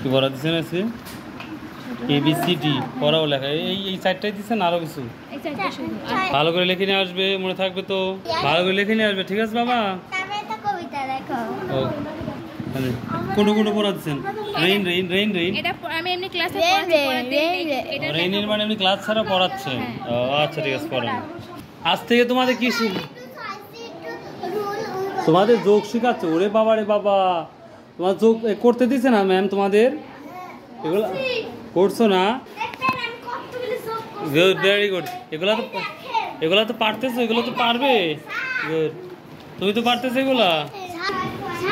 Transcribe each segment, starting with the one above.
কি পড়া দিচ্ছেন আজকে? ABCD পড়াও লেখা এই চারটাই দিচ্ছেন, আরো কিছু ভালো করে লিখে নিয়ে আসবে, মনে থাকবে তো? ভালো করে লিখে নিয়ে আসবে, ঠিক আছে বাবা? কোন কোন পড়া দিচ্ছেন? রেইন রেইন রেইন রেইন এটা আমি এমনি ক্লাসে পড়াচ্ছি, এটা রেইনের মানে এমনি ক্লাস ছাড়া পড়াচ্ছেন? আচ্ছা ঠিক আছে, পড়ান। আজ থেকে তোমাদের কি তোমাদের যোগ শিখাচ্ছে? ওরে বাবা রে বাবা, তোমার যোগ করতে দিচ্ছে না ম্যাম তোমাদের? এগুলো করছো না? Good, very good. এগুলা তো পারতেছো, এগুলো তো পারবে। গুড, তুমি তো পারতেছো এগুলা।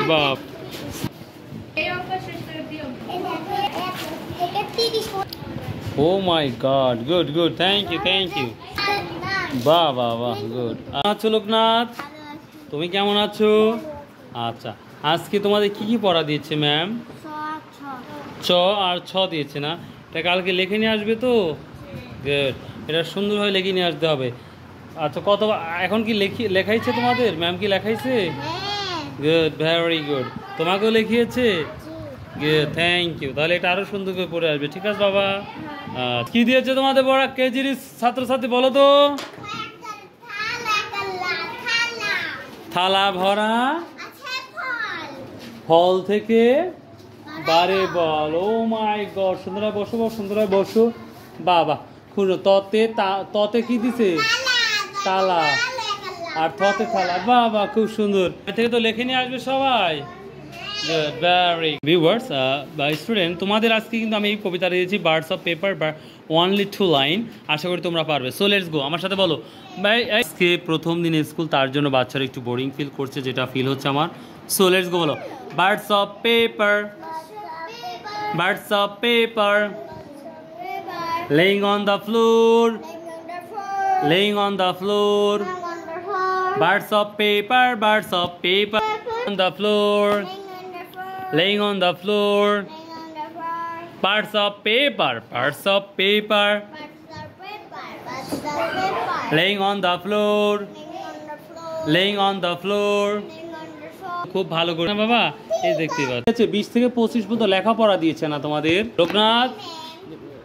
বাপ, oh my god, good good, thank you thank you. বাহ বাহ বাহ, গুড। আচ্ছা লোকনাথ, তুমি কেমন আছো? আচ্ছা, আজকে তোমাদের কি কি পড়া দিয়েছে ম্যাম? চ আর ছ দিয়েছে না? এটা কালকে লিখে নিয়ে আসবে তো? গুড, এটা সুন্দরভাবে লিখে নিয়ে আসতে হবে। আচ্ছা, কত এখন কি লেখাইছে তোমাদের? ম্যাম কি লেখাইছে? Good, very good. তোমাকেও লিখিয়েছে? Good, thank you. তাহলে এটা আরো সুন্দর করে পড়ে আসবে, ঠিক আছে বাবা? কি দিয়েছে তোমাদের বড় কেজির ছাত্রছাত্রী, বলো তো? থালা ভরা ফল থেকে বারে বল। ও মাই গড, সুন্দরা বসো বসো, সুন্দরা বসো। বাবা, খুঁজো। ততে কি দিছে? তালা। আর থতে থালা। বাবা, খুব সুন্দর। এ থেকে তো লেখে নিয়ে আসবে সবাই। ভেরি ভিউয়ার্স বা স্টুডেন্ট, তোমাদের আজকে কিন্তু আমি এই কবিতা দিয়েছি বার্ডস অফ পেপার, বা অনলি 2 লাইন। আশা করি তোমরা পারবে। সো লেটস গো, আমার সাথে বলো। ভাই, আজকে প্রথম দিনে স্কুল, তার জন্য বাচ্চারা একটু বোরিং ফিল করছে, যেটা ফিল হচ্ছে আমার। সো লেটস গো, বলো। Birds of paper, birds of paper, laying on the floor, laying on the floor, birds of paper, birds of paper, on the floor, laying on the floor, birds of paper, birds of paper, laying on the floor, laying on the floor. খুব ভালো করে না বাবা, এই দেখতে পাচ্ছি 20 থেকে 25 পর্যন্ত লেখাপড়া দিয়েছে না তোমাদের? লোকনাথ,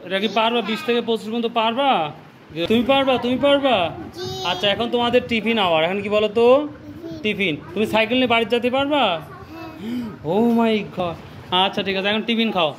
এটা কি পারবা? 20 থেকে 25 পর্যন্ত পারবা? তুমি পারবা? তুমি পারবা? আচ্ছা, এখন তোমাদের টিফিন আওয়ার। এখন কি বলো তো? টিফিন। তুমি সাইকেল নিয়ে বাড়িতে যেতে পারবা? ও মাই গড। আচ্ছা ঠিক আছে, এখন টিফিন খাও।